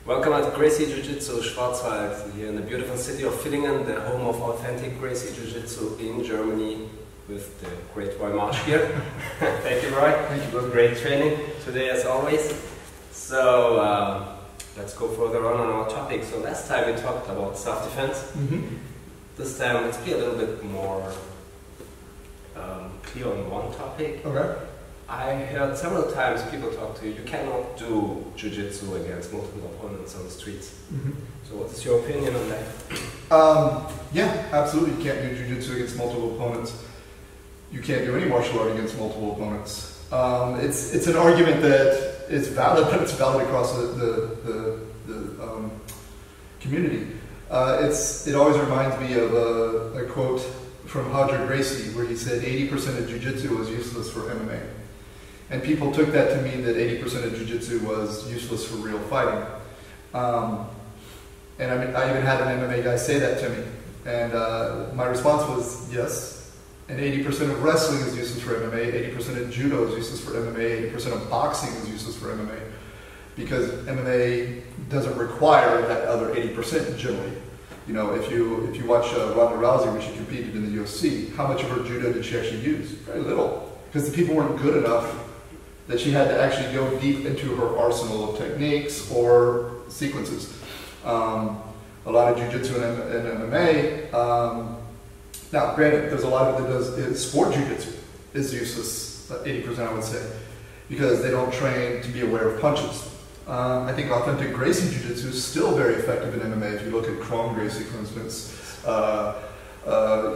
Welcome at Gracie Jiu-Jitsu Schwarzwald, here in the beautiful city of Villingen, the home of authentic Gracie Jiu-Jitsu in Germany, with the great Roy Marsh here. Thank you, Roy. Thank you, brother. Great training today, as always. So, let's go further on our topic. So last time we talked about self-defense. This time let's be a little bit more clear on one topic. Okay. I heard several times people talk to you, you cannot do Jiu-Jitsu against multiple opponents on the streets. So what is your opinion on that? Yeah, absolutely. You can't do Jiu-Jitsu against multiple opponents. You can't do any martial art against multiple opponents. It's an argument that is valid, but it's valid across the community. It always reminds me of a quote from Gracie where he said 80% of Jiu-Jitsu was useless for MMA. And people took that to mean that 80% of Jiu-Jitsu was useless for real fighting. And I even had an MMA guy say that to me. And my response was, yes. And 80% of wrestling is useless for MMA, 80% of judo is useless for MMA, 80% of boxing is useless for MMA. Because MMA doesn't require that other 80% generally. You know, if you watch Ronda Rousey when she competed in the UFC, how much of her judo did she actually use? Very little. Because the people weren't good enough that she had to actually go deep into her arsenal of techniques or sequences. A lot of Jiu-Jitsu and MMA, now granted, there's a lot of it that does, sport Jiu-Jitsu is useless, 80% I would say, because they don't train to be aware of punches. I think authentic Gracie Jiu-Jitsu is still very effective in MMA. If you look at Chrome Gracie, for instance,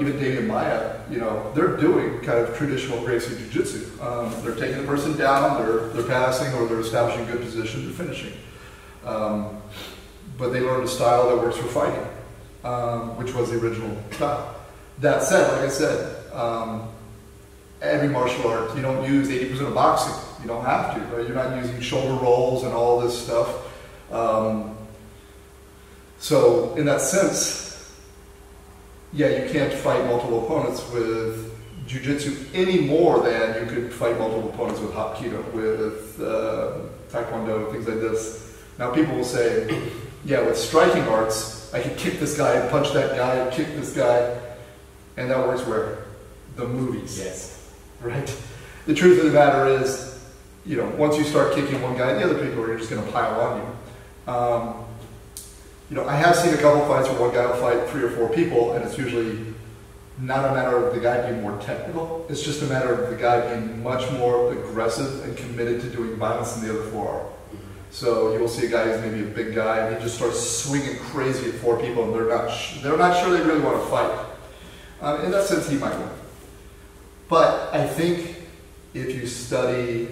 even David Maya, you know, they're doing kind of traditional Gracie Jiu-Jitsu. They're taking the person down, they're passing, or they're establishing good position to finishing. But they learned a style that works for fighting, which was the original style. That said, like I said, every martial art, you don't use 80% of boxing. You don't have to, right? You're not using shoulder rolls and all this stuff. So in that sense, yeah, you can't fight multiple opponents with Jiu-Jitsu any more than you could fight multiple opponents with Hapkido, with Taekwondo, things like this. Now people will say, yeah, with striking arts, I can kick this guy and punch that guy and kick this guy, and that works where? The movies. Yes. Right? The truth of the matter is, you know, once you start kicking one guy, the other people are just going to pile on you. You know, I have seen a couple fights where one guy will fight 3 or 4 people, and it's usually not a matter of the guy being more technical. It's just a matter of the guy being much more aggressive and committed to doing violence than the other 4 are. So you will see a guy who's maybe a big guy, and he just starts swinging crazy at 4 people, and they're not sure they really want to fight. In that sense, he might win. But I think if you study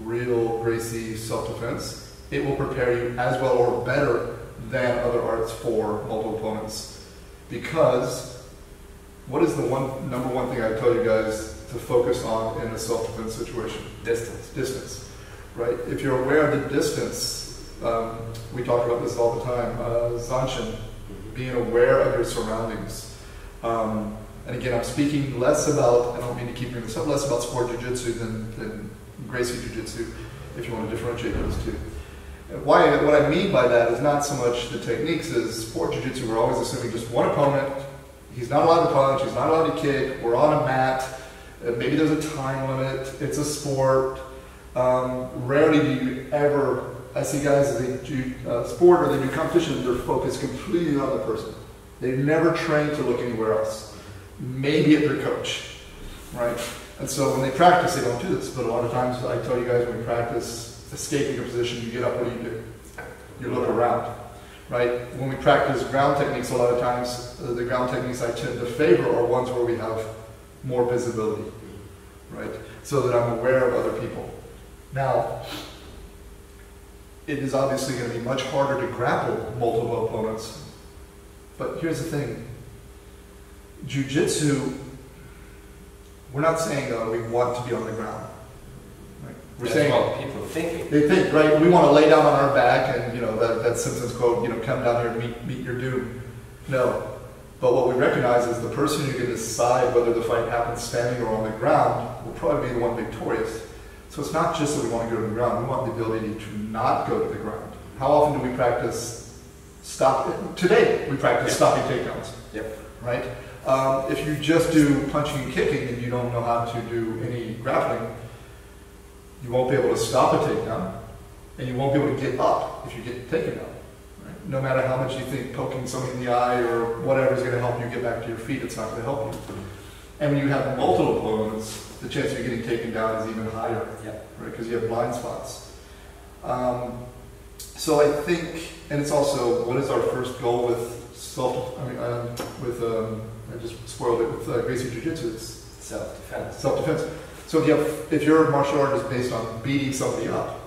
real Gracie self-defense, it will prepare you as well or better than other arts for multiple opponents. Because what is the number one thing I tell you guys to focus on in a self-defense situation? Distance. Distance, right? If you're aware of the distance, we talk about this all the time, Zanshin, being aware of your surroundings. And again, I'm speaking less about, I don't mean to keep bringing this up, less about sport jiu-jitsu than Gracie jiu-jitsu, if you want to differentiate those two. What I mean by that is not so much the techniques as sport jiu-jitsu, we're always assuming just one opponent, he's not allowed to punch, he's not allowed to kick, we're on a mat, maybe there's a time limit, it's a sport. Rarely do you ever, I see guys as they do sport or they do competition, they're focused completely on the person. They've never trained to look anywhere else. Maybe at their coach, right? And so when they practice, they don't do this. But a lot of times, I tell you guys, when you practice escaping a position, you get up, what do? You look around, right? When we practice ground techniques, a lot of times, the ground techniques I tend to favor are ones where we have more visibility, right? So that I'm aware of other people. Now, it is obviously going to be much harder to grapple multiple opponents. But here's the thing. Jiu-Jitsu, we're not saying we want to be on the ground. Right? We're That's saying what people think. They think, right? We want to lay down on our back and, you know, that Simpsons quote, you know, come down here and meet your doom. No. But what we recognize is the person who can decide whether the fight happens standing or on the ground will probably be the one victorious. So it's not just that we want to go to the ground, we want the ability to not go to the ground. how often do we practice today we practice stopping takedowns. Yep. Right? If you just do punching and kicking and you don't know how to do any grappling, you won't be able to stop a takedown, and you won't be able to get up if you get taken down. Right? No matter how much you think poking someone in the eye or whatever is going to help you get back to your feet, it's not going to help you. And when you have multiple opponents, the chance of you getting taken down is even higher, right? Because you have blind spots. So I think, and it's also, what is our first goal with I just spoiled it with Gracie Jiu-Jitsu. It's self-defense. Self-defense. So if your martial art is based on beating somebody up,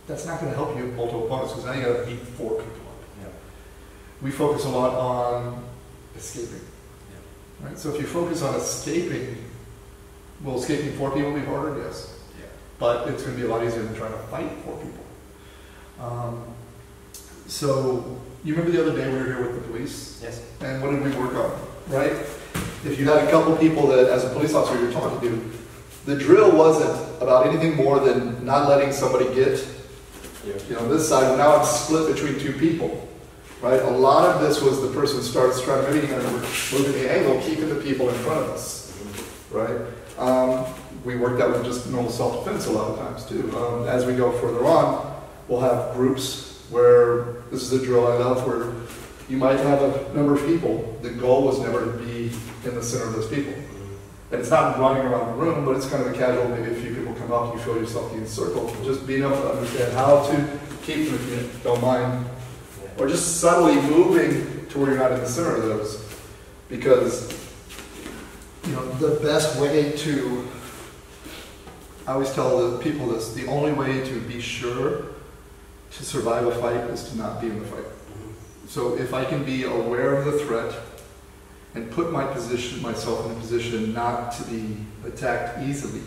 that's not going to help you with multiple opponents, because now you got to beat 4 people up. Yeah. We focus a lot on escaping. Yeah. Right? So if you focus on escaping, will escaping 4 people be harder? Yes. Yeah. But it's going to be a lot easier than trying to fight 4 people. So you remember the other day we were here with the police? Yes. And what did we work on? Right? If you had a couple people that, as a police officer, you're talking to, the drill wasn't about anything more than not letting somebody get, this side. Now it's split between 2 people, right? A lot of this was the person starts trying to maybe moving the angle, keeping the people in front of us, right? We worked out with just normal self-defense a lot of times too. As we go further on, we'll have groups where this is a drill I love, where you might have a number of people. The goal was never to be in the center of those people. And it's not running around the room, but it's kind of a casual, maybe a few people come up, you feel yourself being circled. Just being able to understand how to keep them if you don't mind. Or just subtly moving to where you're not in the center of those. Because, the best way to, I always tell the people this, the only way to be sure to survive a fight is to not be in the fight. So if I can be aware of the threat, and put myself in a position not to be attacked easily,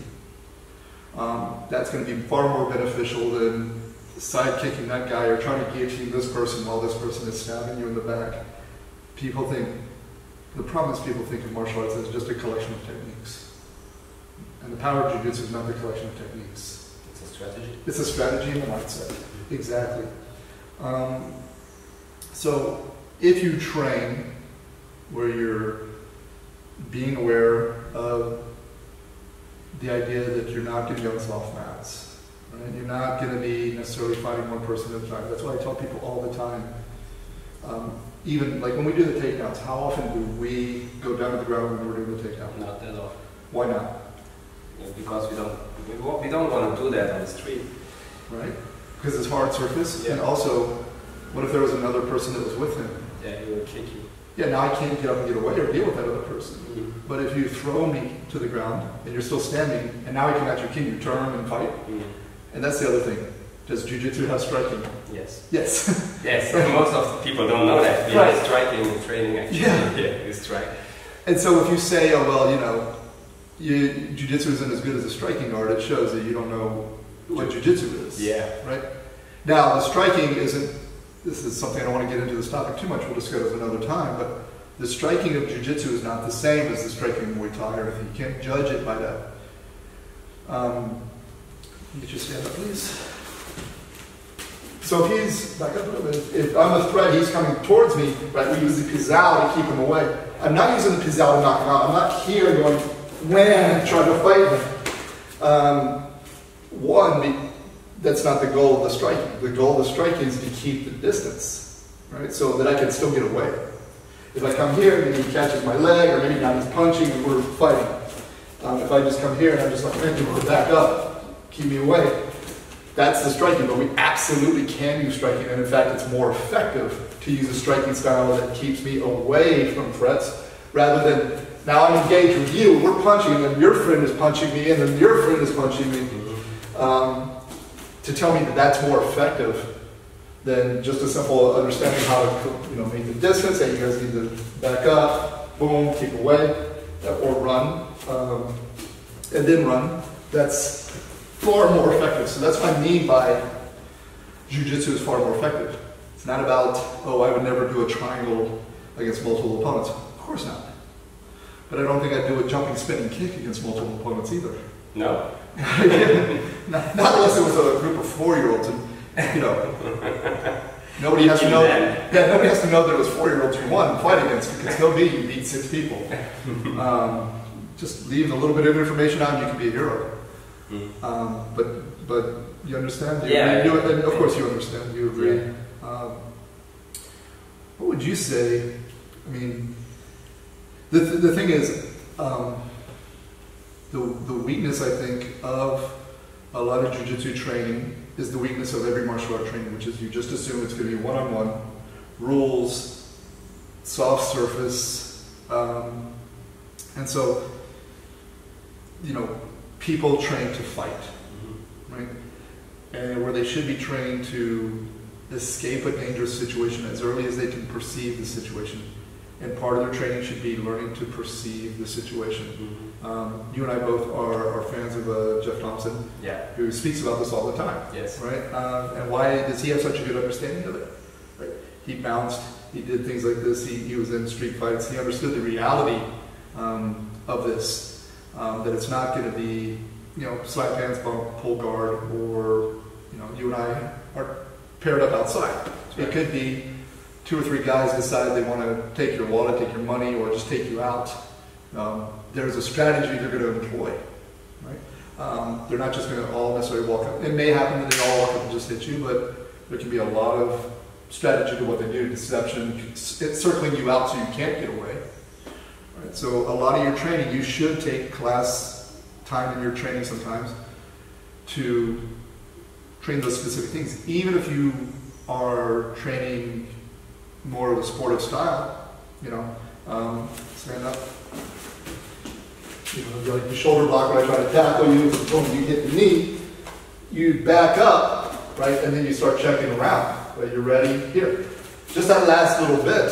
that's going to be far more beneficial than side kicking that guy or trying to guillotine this person while this person is stabbing you in the back. The problem is people think of martial arts as just a collection of techniques. And the power of Jiu-Jitsu is not the collection of techniques. It's a strategy. It's a strategy and a mindset. Exactly. So if you train where you're being aware of the idea that you're not going to be on soft mats, right? You're not going to be necessarily fighting one person at a time. That's why I tell people all the time, even like when we do the takedowns, how often do we go down to the ground when we're doing the takedown? Not that often. Why not? Because we don't want to do that on the street. Right? Because it's hard surface, yeah. And also, what if there was another person that was with him? Yeah, he will kick you. Yeah, now I can't get up and get away or deal with that other person. Mm-hmm. But if you throw me to the ground and you're still standing, and now I can actually can you turn and fight? Mm-hmm. And that's the other thing. Does Jiu-Jitsu have striking? Yes. Yes. Yes. Most of the people don't know that. We have striking training actually. Yeah, we strike. And so if you say, oh well, Jiu-Jitsu isn't as good as a striking art, it shows that you don't know what Jiu-Jitsu is. Yeah. Right? Now, the striking isn't, this is something I don't want to get into this topic too much, we'll discuss it another time, but the striking of Jiu-Jitsu is not the same as the striking of Muay Thai or anything. You can't judge it by that. Get your stand up, please. So if he's, back up a little bit, if I'm a threat, he's coming towards me, right, we use the pizal to keep him away. I'm not using the pizal to knock him out. I'm not here going, wham, trying to fight him. That's not the goal of the striking. The goal of the striking is to keep the distance, right? So that I can still get away. If I come here, maybe he catches my leg, or maybe now he's punching and we're fighting. If I just come here and I'm just like, man, back up, keep me away, that's the striking. But we absolutely can use striking, and in fact, it's more effective to use a striking style that keeps me away from threats, rather than now I'm engaged with you, we're punching, and then your friend is punching me, and then your friend is punching me. To tell me that that's more effective than just a simple understanding how to make the distance, and you guys need to back up, boom, keep away, or run, and then run. That's far more effective. So that's what I mean by Jiu-Jitsu is far more effective. It's not about, oh, I would never do a triangle against multiple opponents. Of course not. But I don't think I'd do a jumping, spinning kick against multiple opponents either. No. not unless it was a group of 4-year-olds. You know, nobody has to know. Yeah, nobody has to know that it was 4-year-olds you won fight against, because still be you beat 6 people. Just leave a little bit of information out, and you can be a hero. But you understand? Yeah. You do it, and of course you understand. You agree. Yeah. What would you say? I mean, the thing is, the weakness, I think, of a lot of jiu-jitsu training is the weakness of every martial art training, which is you just assume it's going to be one-on-one, rules, soft surface, and so, you know, people train to fight, right? And where they should be trained to escape a dangerous situation as early as they can perceive the situation. And part of their training should be learning to perceive the situation. You and I both are fans of Jeff Thompson, who speaks about this all the time. Yes. Right? And why does he have such a good understanding of it? Right? He bounced, he did things like this, he was in street fights, he understood the reality of this, that it's not going to be, you know, slap hands, bump, pull guard, or, you know, you and I are paired up outside. It could be 2 or 3 guys decide they want to take your wallet, take your money, or just take you out. There's a strategy they're going to employ, right? They're not just going to all necessarily walk up. It may happen that they all walk up and just hit you, but there can be a lot of strategy to what they do. Deception, it's circling you out so you can't get away. Right? So a lot of your training, you should take class time in your training sometimes to train those specific things. Even if you are training more of a sportive style, you know, stand up. You know, like the shoulder block when I try to tackle you, boom, you hit the knee, you back up, right, and then you start checking around. Right, you're ready here. Just that last little bit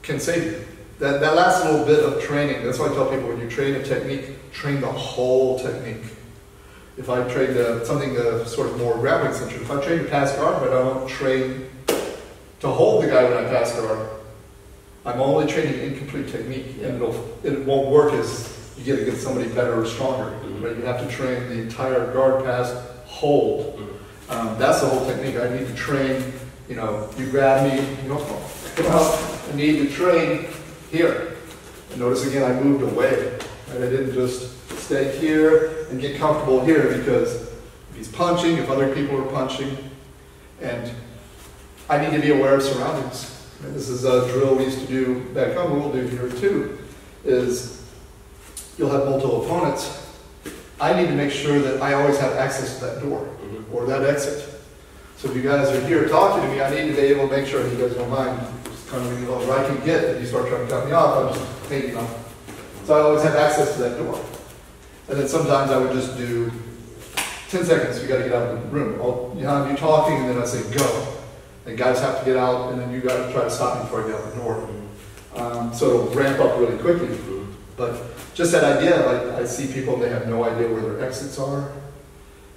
can save you. That last little bit of training, that's why I tell people when you train a technique, train the whole technique. If I train something sort of more grappling centered, if I train to pass guard, but I don't train to hold the guy when I pass guard, I'm only training incomplete technique, and it won't work as you get against somebody better or stronger. Right? You have to train the entire guard, pass, hold. That's the whole technique. I need to train, you know, you grab me, you know, come out. I need to train here. And notice again, I moved away. Right? I didn't just stay here and get comfortable here, because if he's punching, if other people are punching, and I need to be aware of surroundings. And this is a drill we used to do back home, we'll do here too, is you'll have multiple opponents. I need to make sure that I always have access to that door or that exit. So if you guys are here talking to me, I need to be able to make sure, if you guys don't mind, just kind of where I can get, if you start trying to cut me off, I'm just thinking, so I always have access to that door. And then sometimes I would just do 10 seconds, you got to get out of the room. You have you talking, and then I say go. And guys have to get out, and then you got to try to stop me before I get out the door. So it'll ramp up really quickly. But just that idea, like I see people and they have no idea where their exits are.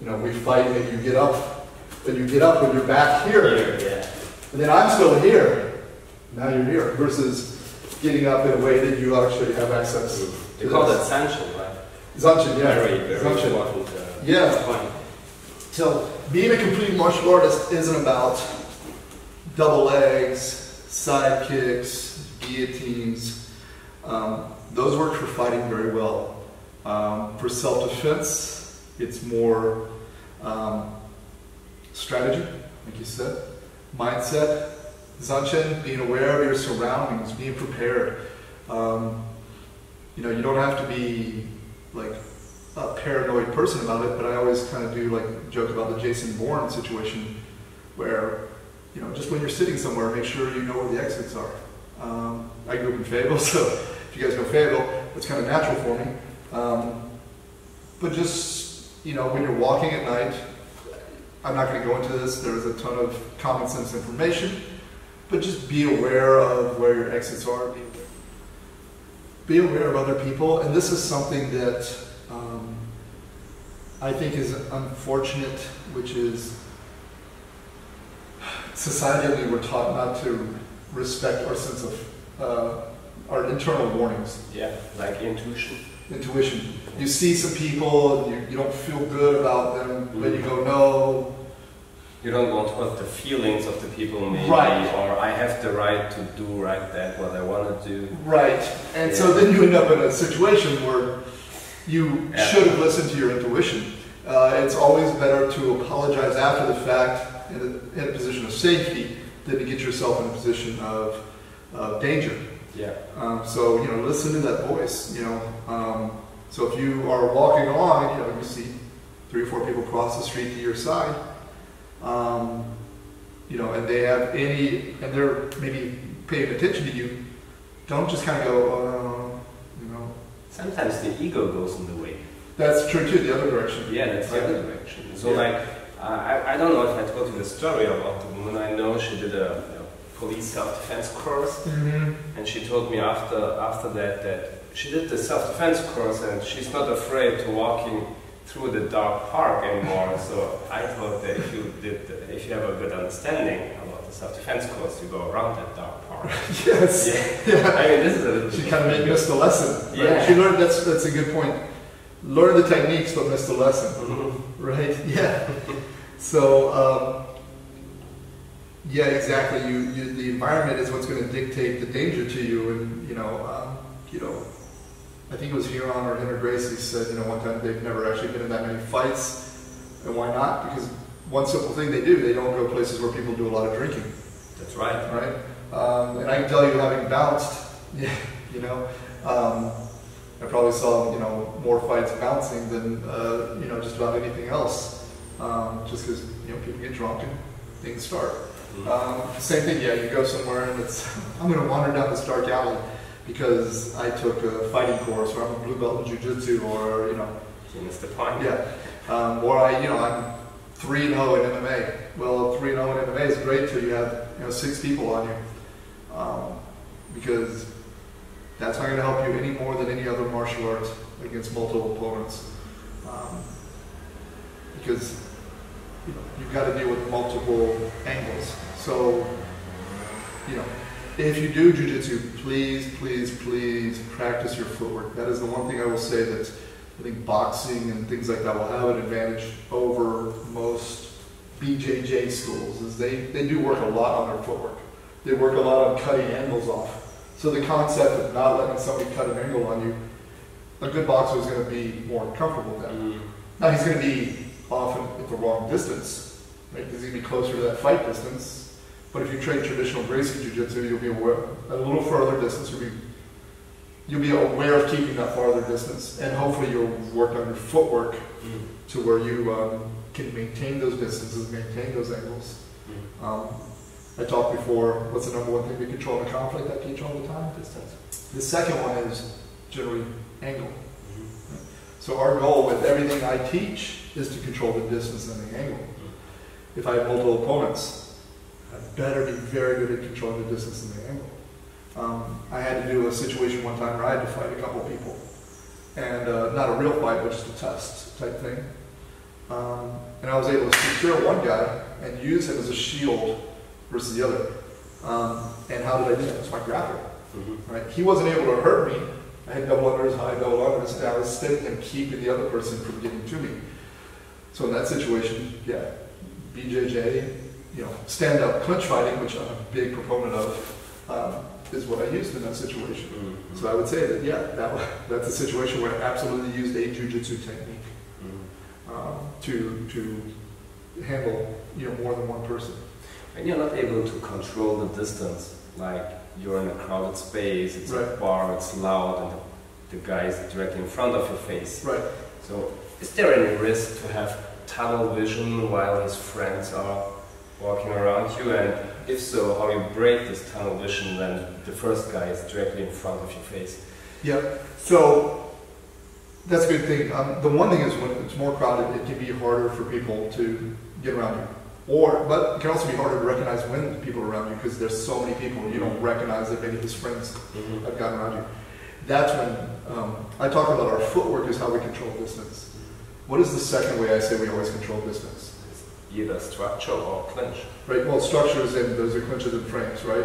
You know, we fight and you get up, then you get up when you're back here. And then I'm still here. Now you're here. Versus getting up in a way that you actually have access to. They call that Zanshin, right? Zanshin, yeah. Very Zanshin. important. Yeah. So being a complete martial artist isn't about double legs, side kicks, guillotines. Those work for fighting very well. For self-defense, it's more strategy, like you said, mindset, Zanshin, being aware of your surroundings, being prepared. You know, you don't have to be like a paranoid person about it, but I always kind of do like joke about the Jason Bourne situation, where, you know, just when you're sitting somewhere, make sure you know where the exits are. I grew up in Fayetteville, so if you guys know Fayetteville, it's kind of natural for me. But just, you know, when you're walking at night, I'm not going to go into this, there's a ton of common sense information, but just be aware of where your exits are. Be aware of other people, and this is something that I think is unfortunate, which is societally we're taught not to respect our sense of our internal warnings. Yeah, like intuition. Intuition. You see some people, you don't feel good about them, but you go, no. You don't want to hurt the feelings of the people, maybe, right. Or I have the right to do right that what I want to do. Right, and so then you end up in a situation where you should have listened to your intuition. It's always better to apologize after the fact in a position of safety than to get yourself in a position of danger. Yeah. So, you know, listen to that voice, you know. So if you are walking along, you know, you see 3 or 4 people cross the street to your side, you know, and they have and they're maybe paying attention to you, don't just kind of go, you know. Sometimes the ego goes in the way. That's true too, the other direction. Yeah, that's the other direction. So like, I don't know if I told you the story about the woman I know. She did a police self-defense course, and she told me after that she did the self-defense course and she's not afraid to walking through the dark park anymore. So I thought that if you have a good understanding about the self-defense course, you go around that dark park. Yes. Yeah. I mean, this is she kind of missed the lesson. Right? Yeah. She learned. That's a good point. Learn the techniques, but miss the lesson. Right? Yeah. So. Yeah, exactly. The environment is what's going to dictate the danger to you, and you know, I think it was Huron or Gracie said, you know, one time they've never actually been in that many fights, and why not? Because one simple thing they do, they don't go places where people do a lot of drinking. That's right. Right. And I can tell you, having bounced, you know, I probably saw more fights bouncing than just about anything else, just because people get drunk and things start. Same thing, you go somewhere and I'm going to wander down this dark alley because I took a fighting course, or I'm a blue belt in Jiu-Jitsu, or You missed the point. Yeah, or I'm 3-0 in MMA. Well, 3-0 in MMA is great till you have 6 people on you, because that's not going to help you any more than any other martial art against multiple opponents, because you've got to deal with multiple angles. So, if you do Jiu-Jitsu, please practice your footwork. That is the one thing I will say that I think boxing and things like that will have an advantage over most BJJ schools, is they do work a lot on their footwork. They work a lot on cutting angles off. So the concept of not letting somebody cut an angle on you, a good boxer is going to be more comfortable then. Now he's going to be often at the wrong distance, right? He's going to be closer to that fight distance. But if you train traditional Gracie Jiu-Jitsu, you'll be aware at a little further distance. You'll be aware of keeping that farther distance, and hopefully you'll work on your footwork to where you can maintain those distances, maintain those angles. I talked before, what's the number one thing we control in a conflict? I teach all the time? Distance. The second one is generally angle. So our goal with everything I teach is to control the distance and the angle. If I have multiple opponents, I better be very good at controlling the distance and the angle. I had to do a situation one time where I had to fight a couple of people. And not a real fight, but just a test type thing. And I was able to secure one guy and use him as a shield versus the other. And how did I do that? It's my grappling. Right? He wasn't able to hurt me. I had double unders, high double unders, and I was steadying him, keeping the other person from getting to me. So in that situation, BJJ, stand-up clinch fighting, which I'm a big proponent of, is what I used in that situation. So I would say that, that's a situation where I absolutely used a Jiu-Jitsu technique to handle, more than one person. And you're not able to control the distance, like you're in a crowded space, it's a bar, it's loud, and the guy is directly in front of your face. Right. So is there any risk to have tunnel vision while his friends are walking around you? And if so, how you break this tunnel vision when the first guy is directly in front of your face? Yeah, so that's a good thing. The one thing is when it's more crowded, it can be harder for people to get around you. But it can also be harder to recognize when people are around you, because there's so many people you don't recognize that many of his friends have gotten around you. That's when I talk about our footwork is how we control distance. What is the second way I say we always control distance? either structure or clinch. Right, well, structures and those are clinches and frames, right?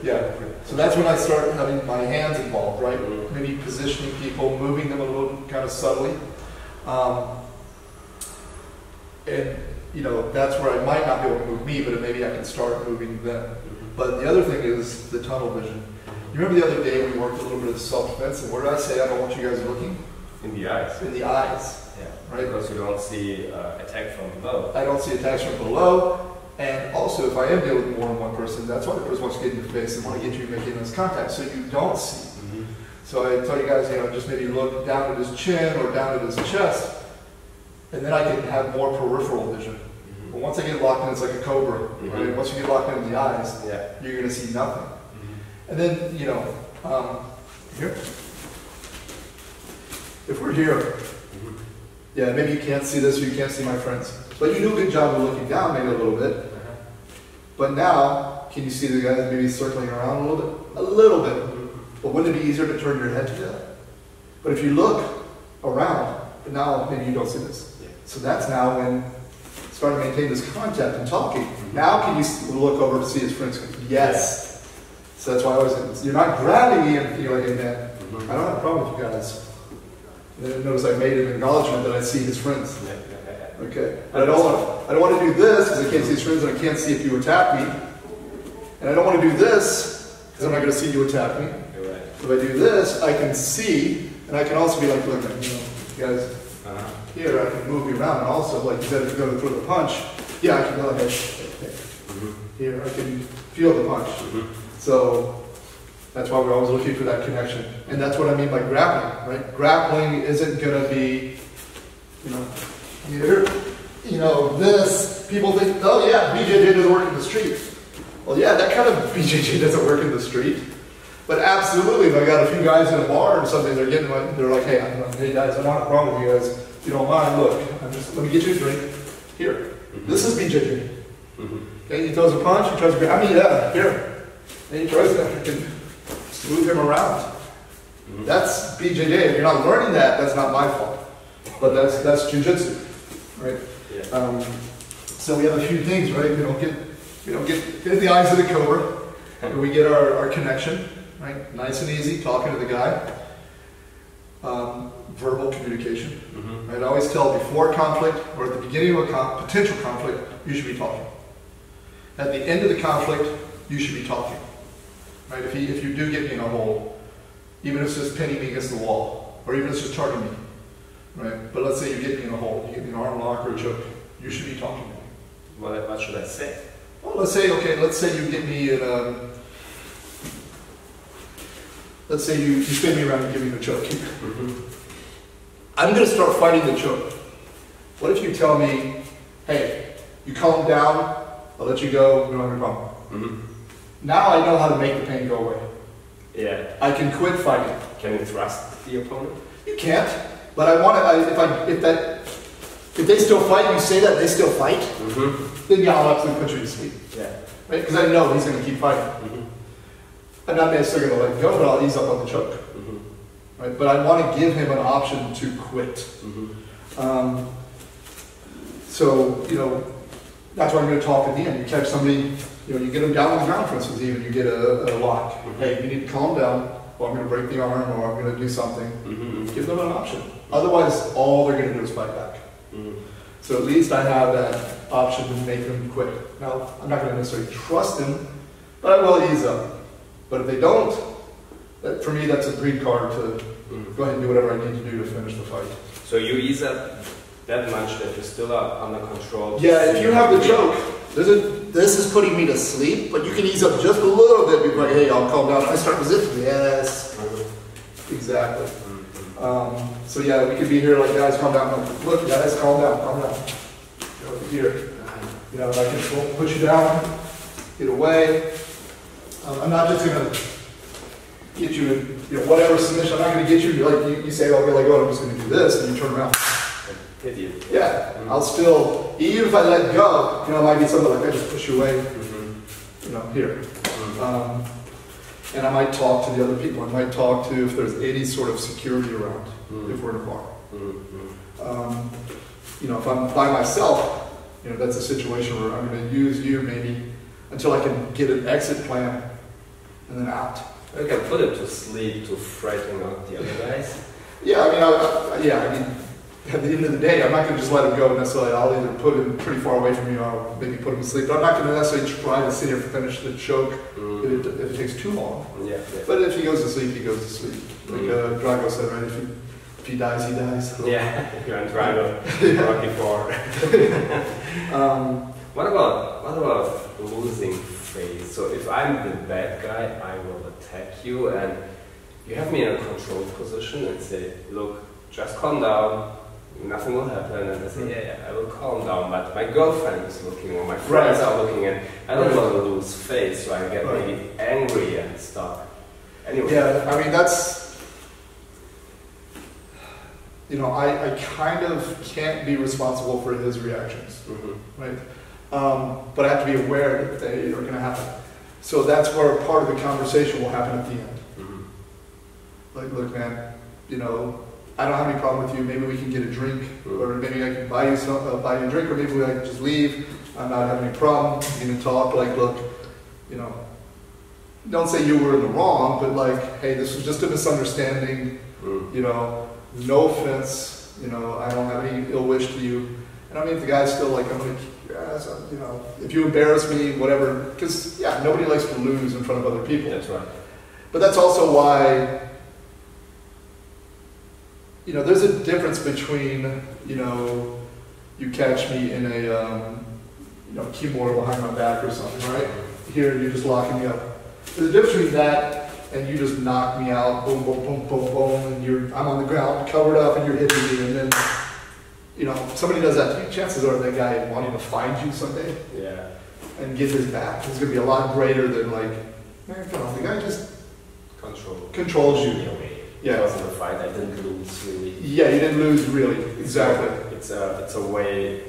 Yeah. So that's when I start having my hands involved, right? Maybe positioning people, moving them a little kind of subtly. And, you know, that's where I might not be able to move me, but maybe I can start moving them. But the other thing is the tunnel vision. You remember the other day we worked a little bit of self-defense, and where did I say I don't want you guys looking? In the eyes. In the eyes. Yeah, right? Because you don't see attack from below. I don't see attacks from below, and also if I am dealing with more than one person, that's why the person wants to get in your face and want to get you making this contact, so you don't see. So I tell you guys, you know, just maybe look down at his chin or down at his chest, and then I can have more peripheral vision. But once I get locked in, it's like a cobra, right? Once you get locked in the eyes, you're going to see nothing. And then, you know, here. If we're here, yeah, maybe you can't see this or you can't see my friends. But you do a good job of looking down maybe a little bit. But now, can you see the guys maybe circling around a little bit? A little bit. But wouldn't it be easier to turn your head to that? But if you look around, but now maybe you don't see this. So that's now when starting to maintain this contact and talking. Now can you look over to see his friends? Yes. So that's why I always, you're not grabbing me and feel like, hey man, I don't have a problem with you guys. And then notice I made an acknowledgement that I see his friends. Okay. But I don't want to do this because I can't see his friends and I can't see if you attack me. And I don't want to do this because I'm not going to see you attack me. If I do this, I can see, and I can also be like, look, you know, guys, here I can move you around, and also, like you said, if you're going to throw the punch, yeah, I can go ahead. Here I can feel the punch. So that's why we're always looking for that connection, and that's what I mean by grappling, right? Grappling isn't going to be, you know, here, you know, this. People think, oh yeah, BJJ doesn't work in the street. Well, yeah, that kind of BJJ doesn't work in the street. But absolutely, if I got a few guys in a bar or something, they're like, hey, hey guys, I don't have a problem with you guys. If you don't mind, look, let me get you a drink. Here, this is BJJ. Okay, he throws a punch, he tries to grab me, yeah, here. And he tries to move him around. That's BJJ. If you're not learning that, that's not my fault. But that's Jiu-Jitsu, right? So we have a few things, right? We don't get in the eyes of the cobra. We get our connection. Right? Nice and easy, talking to the guy. Verbal communication. Right? I always tell before conflict, or at the beginning of a potential conflict, you should be talking. At the end of the conflict, you should be talking. Right? If you do get me in a hole, even if it's just pinning me against the wall, or even if it's just charging me, right? But let's say you get me in a hole, you get me an arm lock or a choke, you should be talking to me. What should I say? Well, let's say you get me in let's say you spin me around and give me the choke. I'm going to start fighting the choke. What if you tell me, hey, you calm down, I'll let you go, we don't have a problem. Now I know how to make the pain go away. Yeah. I can quit fighting. Can you trust the opponent? You can't, but I want to, if they still fight, you say that they still fight, then yeah, I'll absolutely put you to sleep. Yeah. Right? Because I know he's going to keep fighting. I'm not necessarily going to let go, but I'll ease up on the choke. Right? But I want to give him an option to quit. So, you know, that's why I'm going to talk at the end. You catch somebody, you know, you get them down on the ground, for instance, even you get a lock. Hey, you need to calm down, or I'm going to break the arm, or I'm going to do something. Give them an option. Otherwise, all they're going to do is fight back. So at least I have that option to make them quit. Now, I'm not going to necessarily trust them, but I will ease up. But if they don't, for me, that's a green card to go ahead and do whatever I need to do to finish the fight. So you ease up that much that you're still under control? Yeah, if you have the choke, this is putting me to sleep, but you can ease up just a little bit before, hey, I'll calm down. I start resisting. Yes. Exactly. So yeah, we could be here like, guys, calm down. Look, guys, calm down, calm down. Over here. You know, I can push you down, get away. I'm not just going to get you in, you know, whatever submission. I'm not going to get you, like you say, okay, like, oh, I'm just going to do this, and you turn around. Hit you. Yeah, I'll still, even if I let go, you know, it might be something like I just push you away, you know, here. And I might talk to the other people. I might talk to if there's any sort of security around, if we're in a bar. You know, if I'm by myself, you know, that's a situation where I'm going to use you maybe until I can get an exit plan and then out. You can put him to sleep to frighten out the other guys. Yeah, I mean, at the end of the day, I'm not going to just let him go necessarily. I'll either put him pretty far away from you or I'll maybe put him to sleep. But I'm not going to necessarily try to sit here and finish the choke if it takes too long. Yeah. But if he goes to sleep, he goes to sleep. Like Drago said, right? If he dies, he dies. Yeah, you're on Drago, Rocky IV. What about losing face? So if I'm the bad guy, I will attack you and you have me in a controlled position and say, look, just calm down, nothing will happen. And I say, yeah, I will calm down, but my girlfriend is looking or my friends are looking and I don't want to lose face, so I get maybe angry and stuff. Anyway. Yeah, I mean, that's, you know, I kind of can't be responsible for his reactions, right? But I have to be aware that they are going to happen. So that's where part of the conversation will happen at the end. Like, look, man, you know, I don't have any problem with you. Maybe we can get a drink, or maybe I can buy you a drink, or maybe I can just leave. I'm not having any problem. We can talk. Like, look, you know, don't say you were in the wrong, but like, hey, this was just a misunderstanding. You know, no offense. You know, I don't have any ill wish to you. And I mean, if the guy's still like, I'm like, yeah, so, you know, if you embarrass me, whatever, because yeah, nobody likes to lose in front of other people. That's right. But that's also why, you know, there's a difference between, you know, you catch me in a, you know, keyboard behind my back or something, right? Here, you're just locking me up. There's a difference between that and you just knock me out, boom, boom, boom, boom, boom, and I'm on the ground, covered up, and you're hitting me, and then, you know, somebody does that to you, chances are that guy wanting to find you someday, and get his back is going to be a lot greater than like, man, come on, the guy just controls you. Yeah, it wasn't a fight. I didn't lose really. Yeah, you didn't lose really. Exactly. It's a way,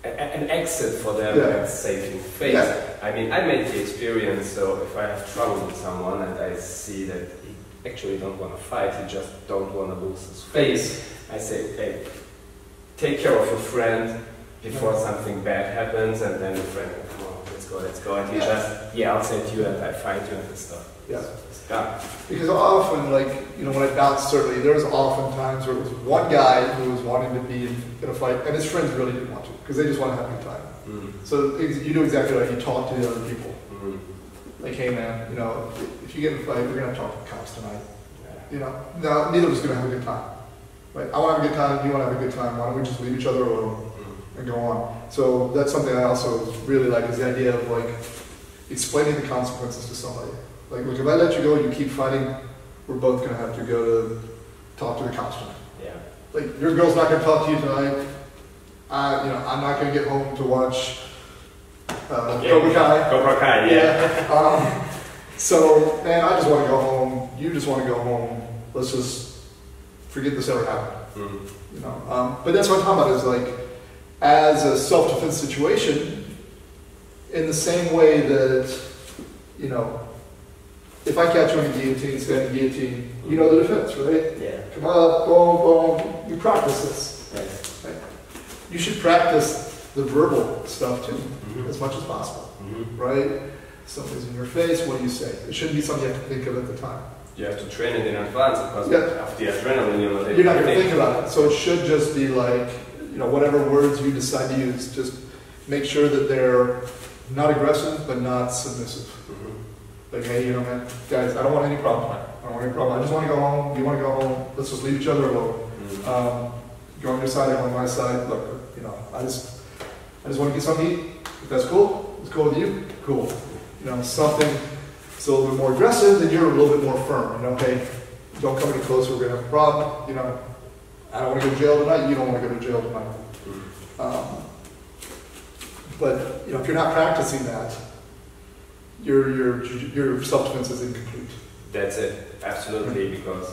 an exit for them that's saving face. Yeah. I mean, I made the experience. So if I have trouble with someone and I see that he actually don't want to fight, he just don't want to lose his face, I say, hey, take care of your friend before something bad happens, and then the friend will come on, let's go, and he just yells at you and I fight you and stuff. Yeah. Because often, like, you know, when I bounced, certainly, there was often times where it was one guy who was wanting to be in a fight, and his friends really didn't want to, because they just want to have a good time. So you do exactly right, you talk to the other people. Like, hey man, you know, if you get in a fight, we're going to talk to the cops tonight. You know, no, neither of us are going to have a good time. Right? I want to have a good time, you want to have a good time, why don't we just leave each other alone and go on? So that's something I also really like, is the idea of like, explaining the consequences to somebody. Like, look, if I let you go and you keep fighting, we're both going to have to go to talk to the cops tonight. Yeah. Like, your girl's not going to talk to you tonight. You know, I'm not going to get home to watch Cobra Kai. Cobra Kai, yeah. So, man, I just want to go home. You just want to go home. Let's just forget this ever happened. You know. But that's what I'm talking about. Is like, as a self-defense situation, in the same way that, you know, if I catch you on a guillotine, standing guillotine, you know the defense, right? Yeah. Come up, boom, boom. You practice this. Right? You should practice the verbal stuff too, as much as possible, right? Something's in your face, what do you say? It shouldn't be something you have to think of at the time. You have to train it in advance, because of the adrenaline, you're not going to think about it. So it should just be like, you know, whatever words you decide to use, just make sure that they're not aggressive, but not submissive. Like, hey, you know, man, guys, I don't want any problem tonight. I don't want any problem. I just want to go home. You want to go home. Let's just leave each other alone. Go on your side, I go on my side. Look, you know, I just want to get something to eat. If that's cool, it's cool with you. Cool. You know, something that's a little bit more aggressive, then you're a little bit more firm. You know, hey, don't come any closer. We're gonna have a problem. You know, I don't want to go to jail tonight. You don't want to go to jail tonight. But you know, if you're not practicing that, your self-defense is incomplete. That's it, absolutely, because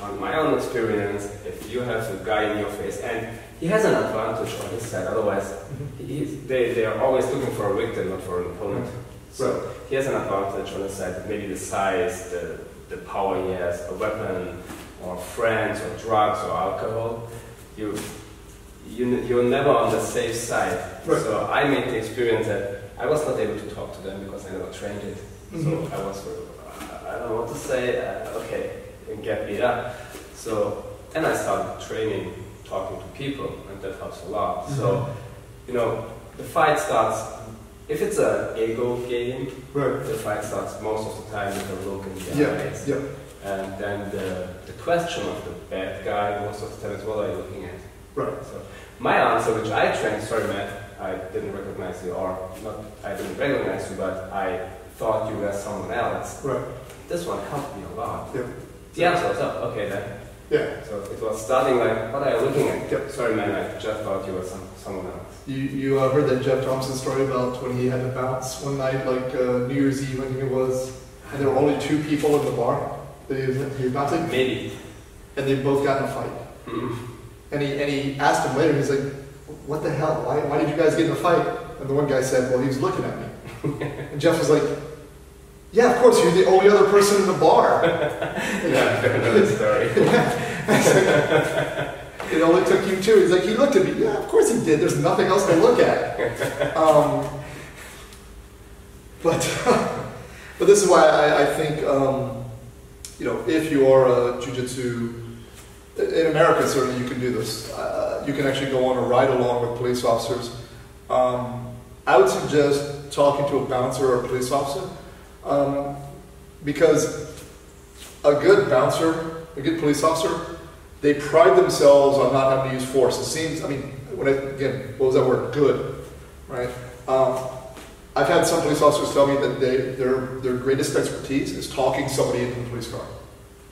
on my own experience, if you have a guy in your face, and he has an advantage on his side, otherwise they are always looking for a victim, not for an opponent. So he has an advantage on his side, maybe the size, the power he has, a weapon, or friends, or drugs, or alcohol. you're never on the safe side. Right. So I made the experience that I was not able to talk to them because I never trained it. So I was, I don't know what to say, okay, and get beat up. So then I started training, talking to people, and that helps a lot. So, you know, the fight starts, if it's an ego game, the fight starts most of the time with a look in the eyes. Yeah. And then the question of the bad guy most of the time is, what are you looking at? Right. So my answer, which I trained, sorry man, I didn't recognize you, or not, I didn't recognize you, but I thought you were someone else. Right. This one helped me a lot. Yeah. The answer was, oh, okay then. Yeah. So it was starting like, what are you looking at? Yep. Sorry man, I just thought you were someone else. You heard that Jeff Thompson story about when he had to bounce one night, like New Year's Eve, I think it was, and there were only 2 people in the bar that he was bouncing? Maybe. And they both got in a fight. And he asked him later, he's like, what the hell? Why did you guys get in a fight? And the one guy said, well, he was looking at me. And Jeff was like, yeah, of course, you're the only other person in the bar. Yeah, I know the story. It only took you 2. He's like, he looked at me. Yeah, of course he did. There's nothing else to look at. But this is why I think, you know, if you are a Jiu-Jitsu, in America certainly you can do this. You can actually go on a ride along with police officers. I would suggest talking to a bouncer or a police officer, because a good bouncer, a good police officer, they pride themselves on not having to use force. It seems, I mean, again, what was that word? Good, right? I've had some police officers tell me that their greatest expertise is talking somebody into the police car.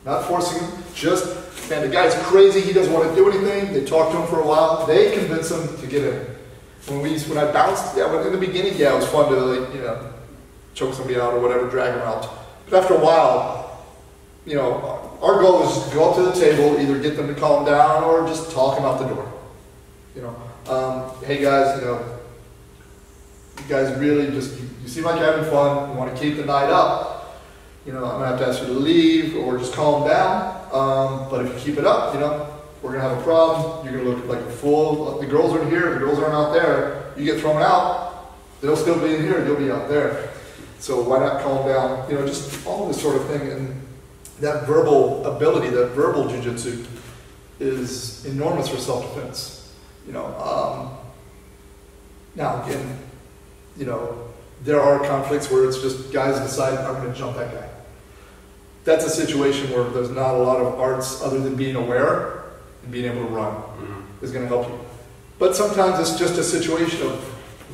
Not forcing them, just, man, the guy's crazy, he doesn't want to do anything, they talk to him for a while, they convince him to get in. When I bounced, in the beginning, it was fun to, like, you know, choke somebody out or whatever, drag them out. But after a while, you know, our goal is just to go up to the table, either get them to calm down or just talk them out the door. You know, hey guys, you know, you guys really just, you seem like you're having fun, you want to keep the night up, you know, I'm going to have to ask you to leave or just calm down, but if you keep it up, you know, we're going to have a problem, you're going to look like a fool, the girls are here, the girls aren't out there, you get thrown out, they'll still be in here, you'll be out there. So why not calm down, you know, just all this sort of thing. And that verbal ability, that verbal jiu-jitsu is enormous for self-defense. You know, now again, you know, there are conflicts where it's just guys decide, I'm going to jump that guy. That's a situation where there's not a lot of arts other than being aware and being able to run is going to help you. But sometimes it's just a situation of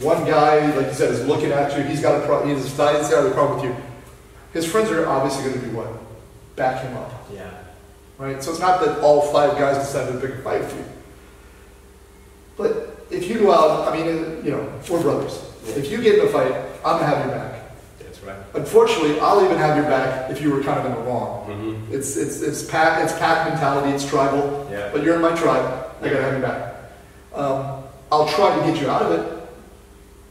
one guy, like you said, is looking at you, he's got a problem, he's got a problem with you. His friends are obviously going to do what? Back him up. Yeah. Right? So it's not that all 5 guys decided to pick a fight with you. But if you go out, I mean, you know, we're brothers. Yeah. If you get in a fight, I'm going to have your back. That's right. Unfortunately, I'll even have your back if you were kind of in the wrong. It's pack mentality, it's tribal. Yeah. But you're in my tribe, I got to have your back. I'll try to get you out of it.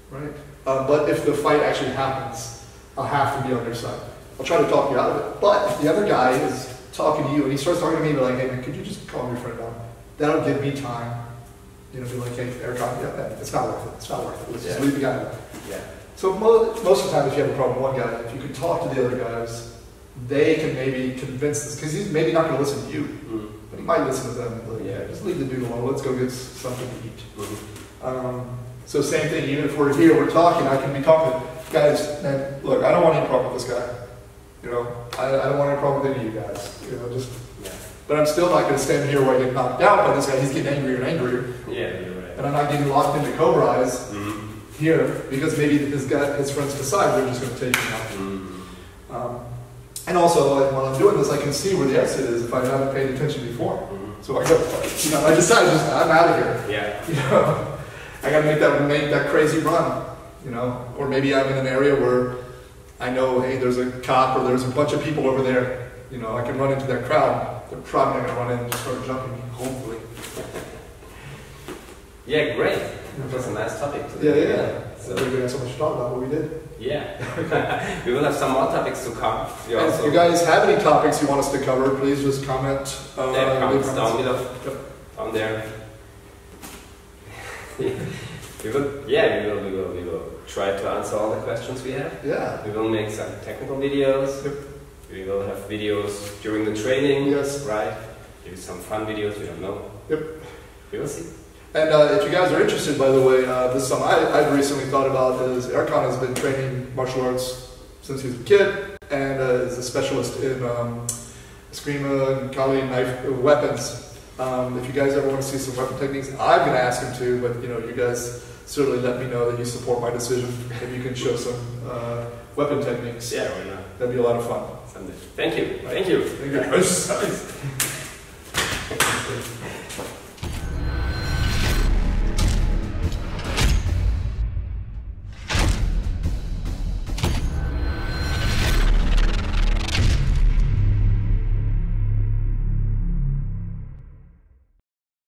Right? But if the fight actually happens, I'll have to be on your side. I'll try to talk you out of it. But if the other guy is talking to you and he starts talking to me, like, hey man, could you just calm your friend down? That'll give me time. You know, be like, hey, Erkan, yeah, it's not worth it. It's not worth it. Let's just leave the guy alone. Yeah. So most of the time, if you have a problem with one guy, if you could talk to the other guys, they can maybe convince this, because he's maybe not going to listen to you, but he might listen to them. Like, yeah, just leave the dude alone. Let's go get something to eat. So same thing, even if we're here, we're talking, I can be talking, guys, man, look, I don't want any problem with this guy. You know, I don't want any problem with any of you guys. You know, just, but I'm still not going to stand here where I get knocked out by this guy. He's getting angrier and angrier. Yeah, you're right. And I'm not getting locked into Cobra Eyes here, because maybe his friends decide they're just going to take him out. And also, like, while I'm doing this, I can see where the exit is if I haven't paid attention before. So I go, you know, I decide, I'm out of here. Yeah. You know. I gotta make that crazy run, you know, or maybe I'm in an area where I know, hey, there's a cop or there's a bunch of people over there, you know, I can run into that crowd. They're probably not gonna run in and just start jumping, hopefully. Yeah, great. That was a nice topic today. Yeah. So we have so much to talk about what we did. Yeah. We will have some more topics to come. If you guys have any topics you want us to cover, please just comment. Comments down below. Yep. Down there. We will try to answer all the questions we have. Yeah. We will make some technical videos. Yep. We will have videos during the training. Yes. Right? Maybe some fun videos, we don't know. Yep. We will see. And if you guys are interested, by the way, this is something I've recently thought about, is Erkan has been training martial arts since he was a kid, and is a specialist in eskrima and kali knife weapons. If you guys ever want to see some weapon techniques, I'm going to ask him to, but you guys certainly let me know that you support my decision, if you can show some weapon techniques. Yeah, why not? That'd be a lot of fun. Someday. Thank you. Thank you. Thank you.